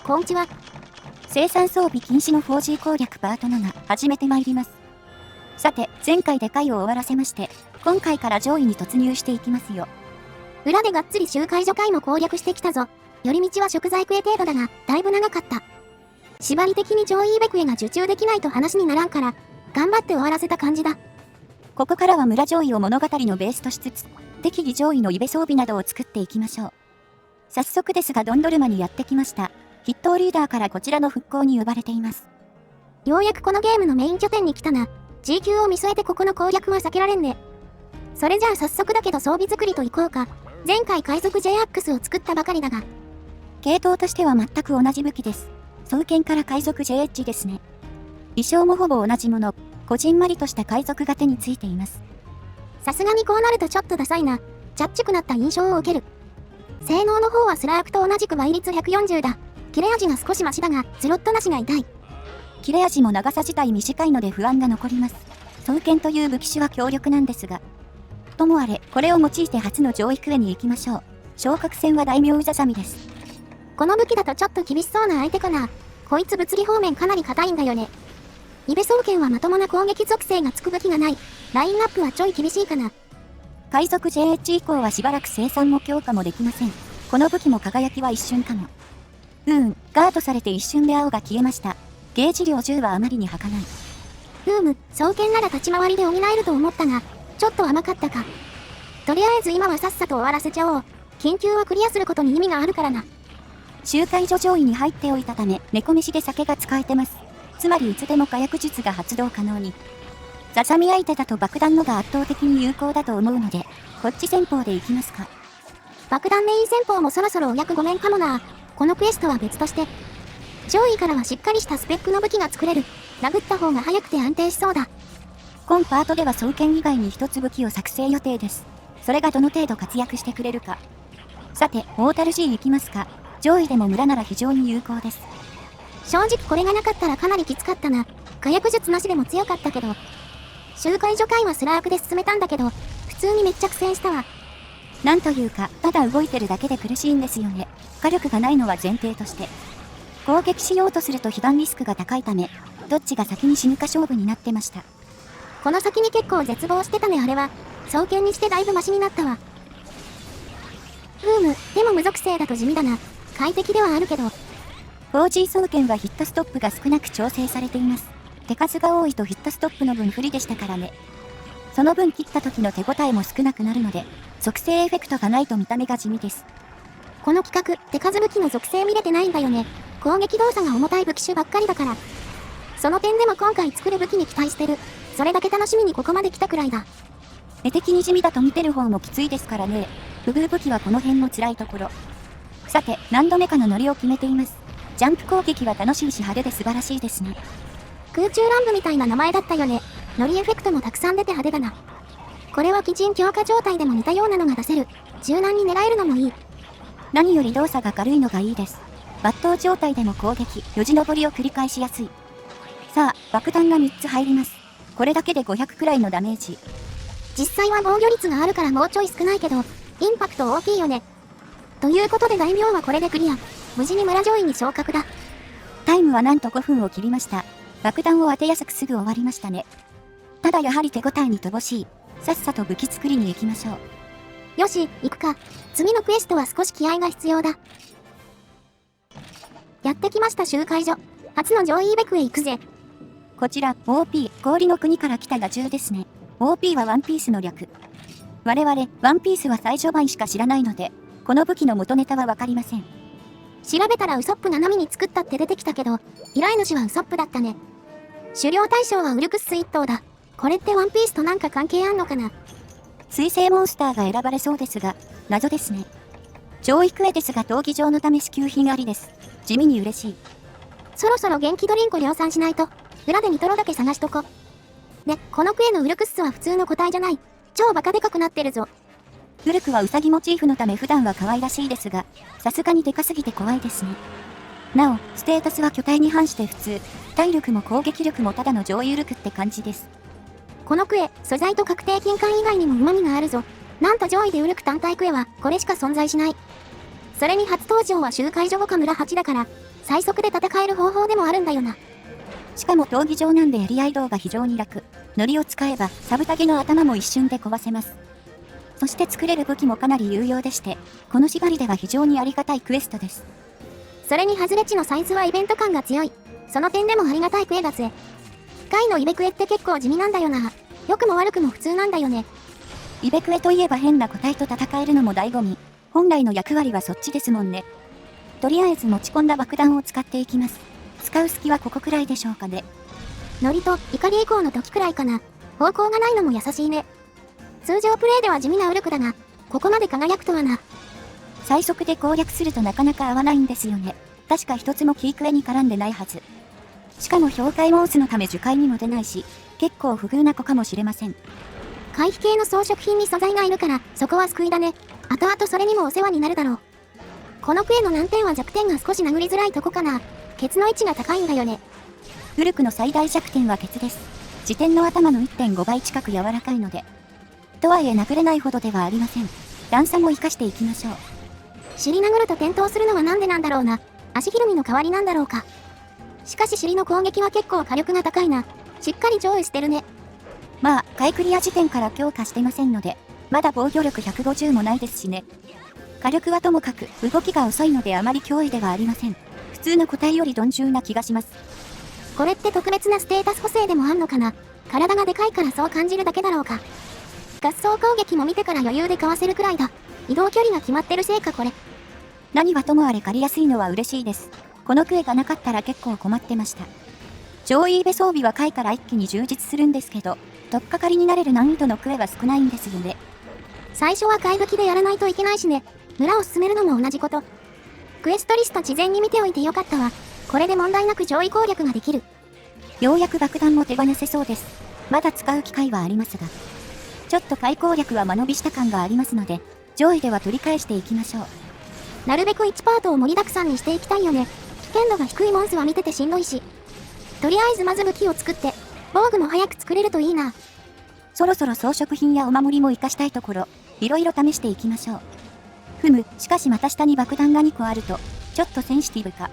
こんちは。生産装備禁止の 4G 攻略パート7始めてまいります。さて、前回で回を終わらせまして、今回から上位に突入していきますよ。裏でがっつり集会所回も攻略してきたぞ。寄り道は食材食え程度だが、だいぶ長かった。縛り的に上位イベクエが受注できないと話にならんから、頑張って終わらせた感じだ。ここからは村上位を物語のベースとしつつ、適宜上位のイベ装備などを作っていきましょう。早速ですがドンドルマにやってきました。筆頭リーダーからこちらの復興に呼ばれています。ようやくこのゲームのメイン拠点に来たな。G 級を見据えてここの攻略は避けられんね。それじゃあ早速だけど装備作りといこうか。前回海賊 J アックスを作ったばかりだが。系統としては全く同じ武器です。双剣から海賊 J エッジですね。衣装もほぼ同じもの。こじんまりとした海賊が手についています。さすがにこうなるとちょっとダサいな。ちゃっちくなった印象を受ける。性能の方はスラークと同じく倍率140だ。切れ味が少しマシだが、スロットなしが痛い。切れ味も長さ自体短いので不安が残ります。双剣という武器種は強力なんですが。ともあれ、これを用いて初の上位クエに行きましょう。昇格戦は大名ウザザミです。この武器だとちょっと厳しそうな相手かな。こいつ物理方面かなり硬いんだよね。イベ双剣はまともな攻撃属性がつく武器がない。ラインナップはちょい厳しいかな。海賊 JH 以降はしばらく生産も強化もできません。この武器も輝きは一瞬かも。ガードされて一瞬で青が消えました。ゲージ量10はあまりに儚い。双剣なら立ち回りで補えると思ったが、ちょっと甘かったか。とりあえず今はさっさと終わらせちゃおう。緊急はクリアすることに意味があるからな。集会所上位に入っておいたため、猫飯で酒が使えてます。つまりいつでも火薬術が発動可能に。ザザミ相手だと爆弾のが圧倒的に有効だと思うので、こっち戦法でいきますか。爆弾メイン戦法もそろそろお役御免かもな。このクエストは別として。上位からはしっかりしたスペックの武器が作れる。殴った方が早くて安定しそうだ。今パートでは双剣以外に一つ武器を作成予定です。それがどの程度活躍してくれるか。さて、モータル G 行きますか。上位でも村なら非常に有効です。正直これがなかったらかなりきつかったな。火薬術なしでも強かったけど。集会所会はスラークで進めたんだけど、普通にめっちゃ苦戦したわ。なんというか、ただ動いてるだけで苦しいんですよね。火力がないのは前提として。攻撃しようとすると被弾リスクが高いため、どっちが先に死ぬか勝負になってました。この先に結構絶望してたねあれは。双剣にしてだいぶマシになったわ。でも無属性だと地味だな。快適ではあるけど。4G 双剣はヒットストップが少なく調整されています。手数が多いとヒットストップの分不利でしたからね。その分切った時の手応えも少なくなるので、属性エフェクトがないと見た目が地味です。この企画、手数武器の属性見れてないんだよね。攻撃動作が重たい武器種ばっかりだから。その点でも今回作る武器に期待してる。それだけ楽しみにここまで来たくらいだ。絵的に地味だと見てる方もきついですからね。不遇武器はこの辺の辛いところ。さて、何度目かのノリを決めています。ジャンプ攻撃は楽しいし派手で素晴らしいですね。空中乱舞みたいな名前だったよね。ノリエフェクトもたくさん出て派手だな。これは基準強化状態でも似たようなのが出せる。柔軟に狙えるのもいい。何より動作が軽いのがいいです。抜刀状態でも攻撃、よじ登りを繰り返しやすい。さあ、爆弾が3つ入ります。これだけで500くらいのダメージ。実際は防御率があるからもうちょい少ないけど、インパクト大きいよね。ということで大名はこれでクリア。無事に村上位に昇格だ。タイムはなんと5分を切りました。爆弾を当てやすくすぐ終わりましたね。ただやはり手応えに乏しい。さっさと武器作りに行きましょう。よし、行くか。次のクエストは少し気合が必要だ。やってきました集会所。初の上位イベクへ行くぜ。こちら、OP、氷の国から来たガチュウですね。OP はワンピースの略。我々、ワンピースは最初版しか知らないので、この武器の元ネタはわかりません。調べたらウソップ7ミに作ったって出てきたけど、依頼主はウソップだったね。狩猟対象はウルクス1頭だ。これってワンピースとなんか関係あんのかな。水星モンスターが選ばれそうですが、謎ですね。上位クエですが闘技場のため支給品ありです。地味に嬉しい。そろそろ元気ドリンク量産しないと、裏でニトロだけ探しとこ。で、このクエのウルクスは普通の個体じゃない。超バカでかくなってるぞ。古くはウサギモチーフのため普段は可愛らしいですが、さすがにでかすぎて怖いですね。なお、ステータスは巨体に反して普通、体力も攻撃力もただの上位ウルクって感じです。このクエ、素材と確定金管以外にも旨味があるぞ。なんと上位でウルク単体クエは、これしか存在しない。それに初登場は集会所5か村8だから、最速で戦える方法でもあるんだよな。しかも闘技場なんでやり合い道が非常に楽。ノリを使えばサブタゲの頭も一瞬で壊せます。そして作れる武器もかなり有用でして、この縛りでは非常にありがたいクエストです。それにハズレ値のサイズはイベント感が強い。その点でもありがたいクエだぜ。回のイベクエって結構地味なんだよな。良くも悪くも普通なんだよね。イベクエといえば変な個体と戦えるのも醍醐味。本来の役割はそっちですもんね。とりあえず持ち込んだ爆弾を使っていきます。使う隙はここくらいでしょうかね。ノリと怒り以降の時くらいかな。方向がないのも優しいね。通常プレイでは地味なウルクだが、ここまで輝くとはな。最速で攻略するとなかなか合わないんですよね。確か一つもキークエに絡んでないはず。しかも氷解モンスのため樹海にも出ないし、結構不遇な子かもしれません。回避系の装飾品に素材がいるから、そこは救いだね。後々それにもお世話になるだろう。このクエの難点は弱点が少し殴りづらいとこかな。ケツの位置が高いんだよね。ウルクの最大弱点はケツです。自転の頭の 1.5 倍近く柔らかいので。とはいえ殴れないほどではありません。段差も活かしていきましょう。尻殴ると転倒するのはなんでなんだろうな。足ひるみの代わりなんだろうか。しかし尻の攻撃は結構火力が高いな。しっかり上位してるね。まあ、回クリア時点から強化してませんので、まだ防御力150もないですしね。火力はともかく動きが遅いのであまり脅威ではありません。普通の個体より鈍重な気がします。これって特別なステータス補正でもあんのかな。体がでかいからそう感じるだけだろうか。合奏攻撃も見てから余裕でかわせるくらいだ。移動距離が決まってるせいかこれ。何はともあれ借りやすいのは嬉しいです。このクエがなかったら結構困ってました。上位イベ装備は回から一気に充実するんですけど、取っかかりになれる難易度のクエは少ないんですよね。最初は怪武器でやらないといけないしね。村を進めるのも同じこと。クエストリスト事前に見ておいてよかったわ。これで問題なく上位攻略ができる。ようやく爆弾も手放せそうです。まだ使う機会はありますが。ちょっと回攻略は間延びした感がありますので、上位では取り返していきましょう。なるべく1パートを盛りだくさんにしていきたいよね。危険度が低いモンスは見ててしんどいし。とりあえずまず武器を作って、防具も早く作れるといいな。そろそろ装飾品やお守りも活かしたいところ、いろいろ試していきましょう。ふむ、しかしまた下に爆弾が2個あると、ちょっとセンシティブか。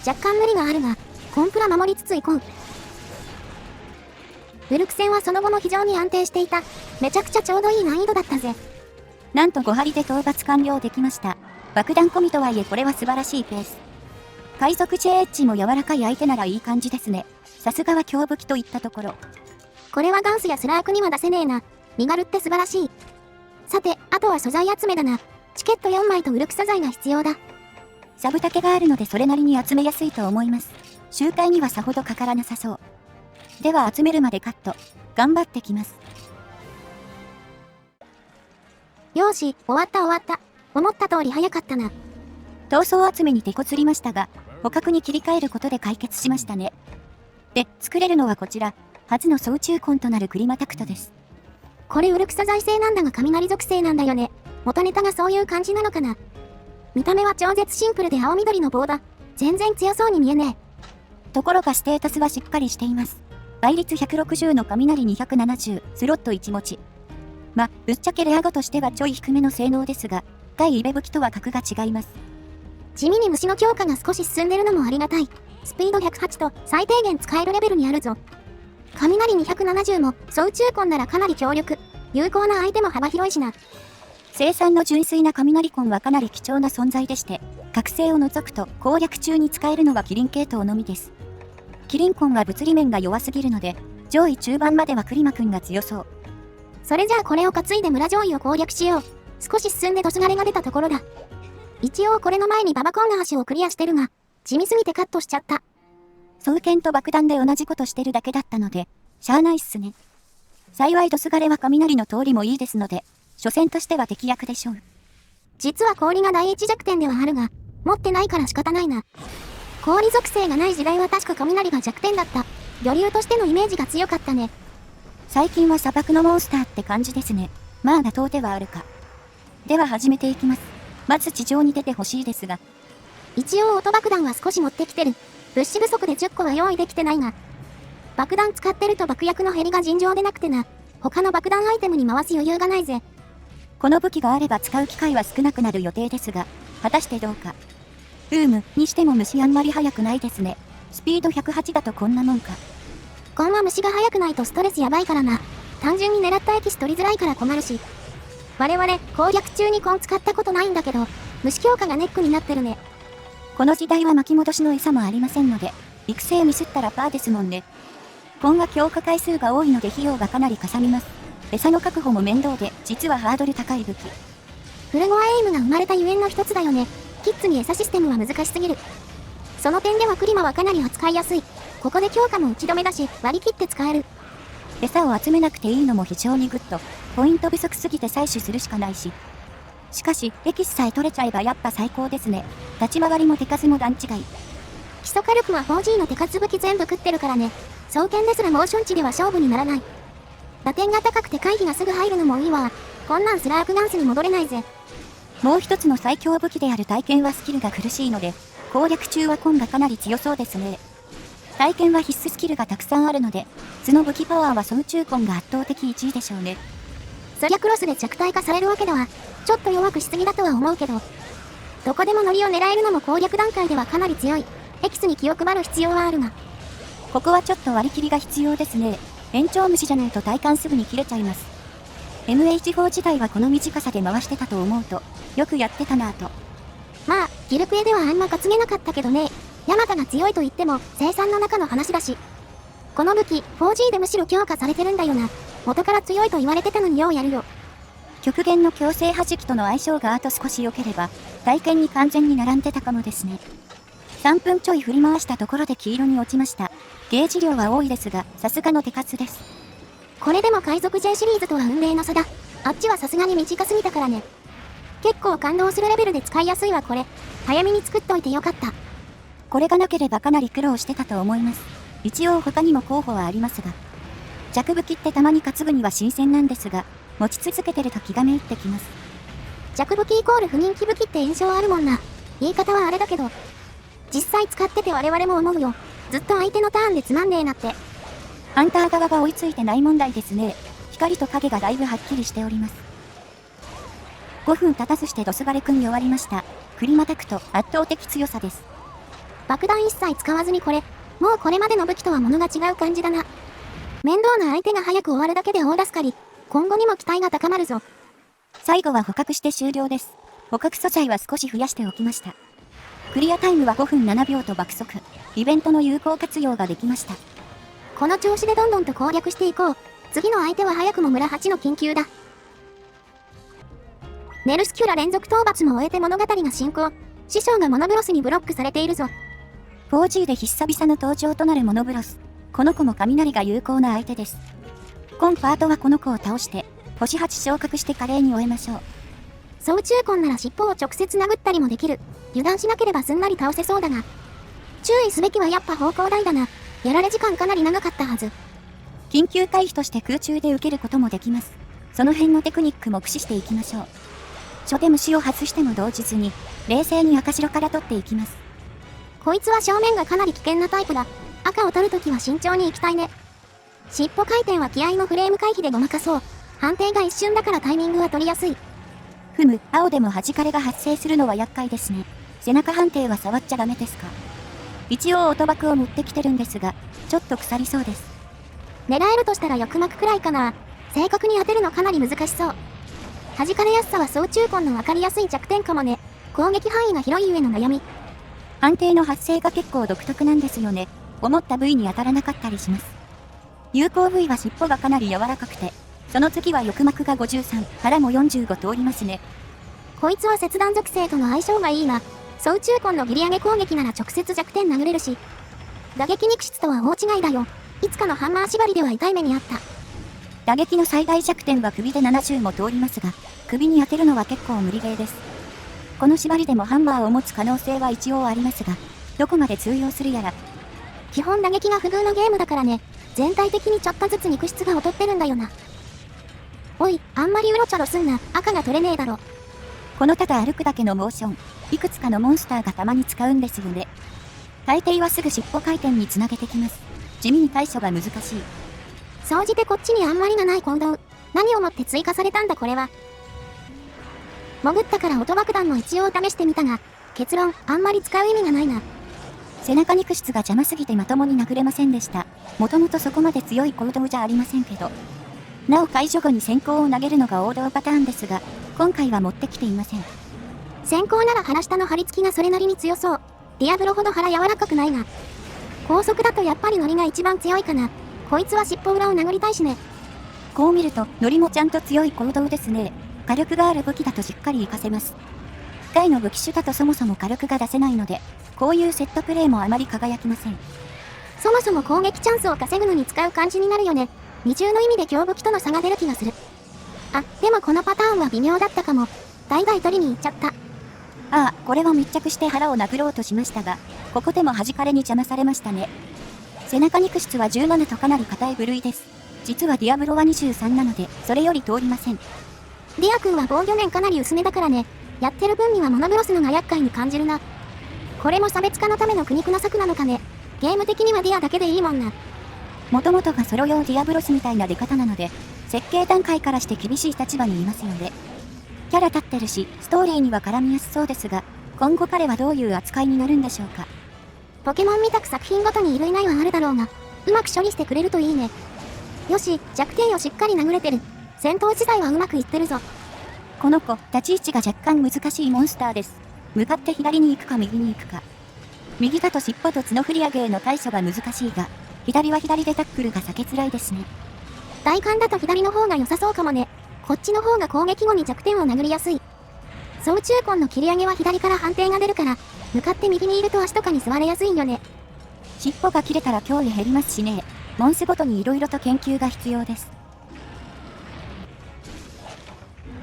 若干無理があるが、コンプラ守りつつ行こう。ウルク戦はその後も非常に安定していた。めちゃくちゃちょうどいい難易度だったぜ。なんと5針で討伐完了できました。爆弾込みとはいえこれは素晴らしいペース。海賊 JH も柔らかい相手ならいい感じですね。さすがは強武器といったところ。これはガンスやスラークには出せねえな。身軽って素晴らしい。さて、あとは素材集めだな。チケット4枚とウルク素材が必要だ。サブタケがあるのでそれなりに集めやすいと思います。周回にはさほどかからなさそう。では集めるまでカット。頑張ってきます。よーし、終わった。思った通り早かったな。闘争集めに手こずりましたが、捕獲に切り替えることで解決しましたね。で、作れるのはこちら、初の総中魂となるクリマタクトです。これウルク素材製なんだが雷属性なんだよね。元ネタがそういう感じなのかな。見た目は超絶シンプルで青緑の棒だ。全然強そうに見えねえ。ところがステータスはしっかりしています。倍率160の雷270、スロット1持ち。ぶっちゃけレア語としてはちょい低めの性能ですが、対イベ武器とは格が違います。地味に虫の強化が少し進んでるのもありがたい。スピード108と最低限使えるレベルにあるぞ。雷270も総中魂ならかなり強力。有効な相手も幅広いしな。生産の純粋な雷魂はかなり貴重な存在でして、覚醒を除くと攻略中に使えるのはキリン系統のみです。キリン魂は物理面が弱すぎるので、上位中盤まではクリマくんが強そう。それじゃあこれを担いで村上位を攻略しよう。少し進んでドスガレが出たところだ。一応これの前にババコンの橋をクリアしてるが、地味すぎてカットしちゃった。双剣と爆弾で同じことしてるだけだったので、しゃあないっすね。幸いドスガレは雷の通りもいいですので、初戦としては適役でしょう。実は氷が第一弱点ではあるが、持ってないから仕方ないな。氷属性がない時代は確か雷が弱点だった。魚竜としてのイメージが強かったね。最近は砂漠のモンスターって感じですね。まあ妥当ではあるか。では始めていきます。まず地上に出てほしいですが。一応音爆弾は少し持ってきてる。物資不足で10個は用意できてないが。爆弾使ってると爆薬の減りが尋常でなくてな。他の爆弾アイテムに回す余裕がないぜ。この武器があれば使う機会は少なくなる予定ですが、果たしてどうか。にしても虫あんまり速くないですね。スピード108だとこんなもんか。コンは虫が速くないとストレスやばいからな。単純に狙ったエキス取りづらいから困るし。我々、攻略中にコン使ったことないんだけど、虫強化がネックになってるね。この時代は巻き戻しの餌もありませんので、育成ミスったらパーですもんね。コンは強化回数が多いので費用がかなりかさみます。餌の確保も面倒で、実はハードル高い武器。フルゴアエイムが生まれたゆえんの一つだよね。キッズに餌システムは難しすぎる。その点ではクリマはかなり扱いやすい。ここで強化も打ち止めだし、割り切って使える。餌を集めなくていいのも非常にグッド。ポイント不足すぎて採取するしかないし。しかし、エキスさえ取れちゃえばやっぱ最高ですね。立ち回りも手数も段違い。基礎火力は 4G の手数武器全部食ってるからね。双剣ですらモーション値では勝負にならない。打点が高くて回避がすぐ入るのもいいわ。こんなんスラークガンスに戻れないぜ。もう一つの最強武器である体験はスキルが苦しいので、攻略中はコンがかなり強そうですね。体験は必須スキルがたくさんあるので、その武器パワーは総中コンが圧倒的1位でしょうね。そりゃクロスで弱体化されるわけだわ。ちょっと弱くしすぎだとは思うけど。どこでもノリを狙えるのも攻略段階ではかなり強い。エキスに気を配る必要はあるが。ここはちょっと割り切りが必要ですね。延長虫じゃないと体感すぐに切れちゃいます。MH4 自体はこの短さで回してたと思うと、よくやってたなぁと。まあ、ギルクエではあんま担げなかったけどね。ヤマタが強いと言っても生産の中の話だし。この武器、4G でむしろ強化されてるんだよな。元から強いと言われてたのにようやるよ。極限の強制弾きとの相性があと少し良ければ、体験に完全に並んでたかもですね。3分ちょい振り回したところで黄色に落ちました。ゲージ量は多いですが、さすがの手数です。これでも海賊 J シリーズとは運命の差だ。あっちはさすがに短すぎたからね。結構感動するレベルで使いやすいわこれ。早めに作っといてよかった。これがなければかなり苦労してたと思います。一応他にも候補はありますが。弱武器ってたまに担ぐには新鮮なんですが、持ち続けてると気がめいってきます。弱武器イコール不人気武器って印象あるもんな。言い方はあれだけど。実際使ってて我々も思うよ。ずっと相手のターンでつまんねえなって。ハンター側が追いついてない問題ですね。光と影がだいぶはっきりしております。5分経たずしてドスバレ組み終わりました。クリマタクト圧倒的強さです。爆弾一切使わずにこれ。もうこれまでの武器とは物が違う感じだな。面倒な相手が早く終わるだけで大助かり。今後にも期待が高まるぞ。最後は捕獲して終了です。捕獲素材は少し増やしておきました。クリアタイムは5分7秒と爆速。イベントの有効活用ができました。この調子でどんどんと攻略していこう。次の相手は早くも村8の緊急だ。ネルスキュラ連続討伐も終えて物語が進行。師匠がモノブロスにブロックされているぞ。4G で久々の登場となるモノブロス。この子も雷が有効な相手です。今パートはこの子を倒して、星8昇格して華麗に終えましょう。総中魂なら尻尾を直接殴ったりもできる。油断しなければすんなり倒せそうだが。注意すべきはやっぱ方向台だな。やられ時間かなり長かったはず。緊急回避として空中で受けることもできます。その辺のテクニックも駆使していきましょう。初手虫を外しても動じずに、冷静に赤白から取っていきます。こいつは正面がかなり危険なタイプだ。赤を取るときは慎重に行きたいね。尻尾回転は気合のフレーム回避でごまかそう。判定が一瞬だからタイミングは取りやすい。青でも弾かれが発生するのは厄介ですね。背中判定は触っちゃダメですか。一応音爆を持ってきてるんですが、ちょっと腐りそうです。狙えるとしたら翼膜くらいかな。正確に当てるのかなり難しそう。弾かれやすさは総中魂の分かりやすい弱点かもね。攻撃範囲が広いゆえの悩み。判定の発生が結構独特なんですよね。思った部位に当たらなかったりします。有効部位は尻尾がかなり柔らかくて、その次は翼膜が53、腹も45通りますね。こいつは切断属性との相性がいいな。総中魂の切り上げ攻撃なら直接弱点殴れるし。打撃肉質とは大違いだよ。いつかのハンマー縛りでは痛い目にあった。打撃の最大弱点は首で70も通りますが、首に当てるのは結構無理ゲーです。この縛りでもハンマーを持つ可能性は一応ありますが、どこまで通用するやら。基本打撃が不遇のゲームだからね。全体的にちょっとずつ肉質が劣ってるんだよな。おい、あんまりうろちょろすんな。赤が取れねえだろ。このただ歩くだけのモーション、いくつかのモンスターがたまに使うんですよね。大抵はすぐ尻尾回転につなげてきます。地味に対処が難しい。総じてこっちにあんまりがない行動。何をもって追加されたんだこれは。潜ったから音爆弾も一応試してみたが、結論、あんまり使う意味がないな。背中肉質が邪魔すぎてまともに殴れませんでした。もともとそこまで強い行動じゃありませんけど。なお解除後に先行を投げるのが王道パターンですが、今回は持ってきていません。先行なら腹下の張り付きがそれなりに強そう。ディアブロほど腹柔らかくないが。高速だとやっぱりノリが一番強いかな。こいつは尻尾裏を殴りたいしね。こう見ると、ノリもちゃんと強い行動ですね。火力がある武器だとしっかり活かせます。機の武器種だとそもそも火力が出せないので、こういうセットプレーもあまり輝きません。そもそも攻撃チャンスを稼ぐのに使う感じになるよね。二重の意味で強武器との差が出る気がする。あ、でもこのパターンは微妙だったかも。大概取りに行っちゃった。ああ、これは密着して腹を殴ろうとしましたが、ここでも弾かれに邪魔されましたね。背中肉質は17とかなり硬い部類です。実はディアブロは23なので、それより通りません。ディア君は防御面かなり薄めだからね。やってる分にはモノブロスのが厄介に感じるな。これも差別化のための苦肉の策なのかね。ゲーム的にはディアだけでいいもんな。もともとがソロ用ディアブロスみたいな出方なので、設計段階からして厳しい立場にいますよね。キャラ立ってるし、ストーリーには絡みやすそうですが、今後彼はどういう扱いになるんでしょうか。ポケモンみたく作品ごとにいるいないはあるだろうが、うまく処理してくれるといいね。よし、弱点をしっかり殴れてる。戦闘自体はうまくいってるぞ。この子、立ち位置が若干難しいモンスターです。向かって左に行くか右に行くか。右だと尻尾と角振り上げへの対処が難しいが、左は左でタックルが避けづらいですね。大寒だと左の方が良さそうかもね。こっちの方が攻撃後に弱点を殴りやすい。総中根の切り上げは左から判定が出るから、向かって右にいると足とかに座れやすいよね。尻尾が切れたら脅威減りますしね。モンスごとに色々と研究が必要です。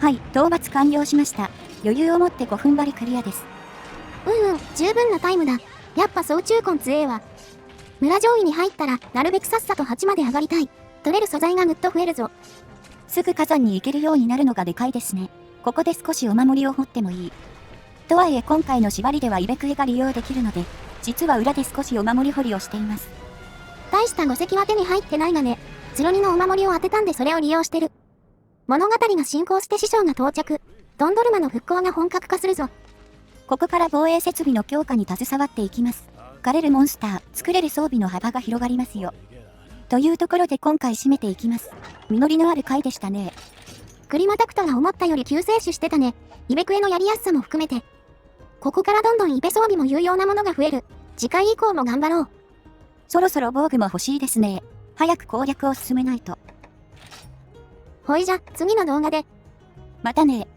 はい、討伐完了しました。余裕を持って5分割クリアです。十分なタイムだ。やっぱ総中根強えわ。村上位に入ったら、なるべくさっさと8まで上がりたい。取れる素材がぐっと増えるぞ。すぐ火山に行けるようになるのがでかいですね。ここで少しお守りを掘ってもいい。とはいえ今回の縛りではイベクエが利用できるので、実は裏で少しお守り掘りをしています。大した墓石は手に入ってないがね。ズロニのお守りを当てたんでそれを利用してる。物語が進行して師匠が到着。ドンドルマの復興が本格化するぞ。ここから防衛設備の強化に携わっていきます。狩れるモンスター、作れる装備の幅が広がりますよ。というところで今回締めていきます。実りのある回でしたね。クリマタクトが思ったより救世主してたね。イベクエのやりやすさも含めて。ここからどんどんイベ装備も有用なものが増える。次回以降も頑張ろう。そろそろ防具も欲しいですね。早く攻略を進めないと。ほいじゃ、次の動画で。またね。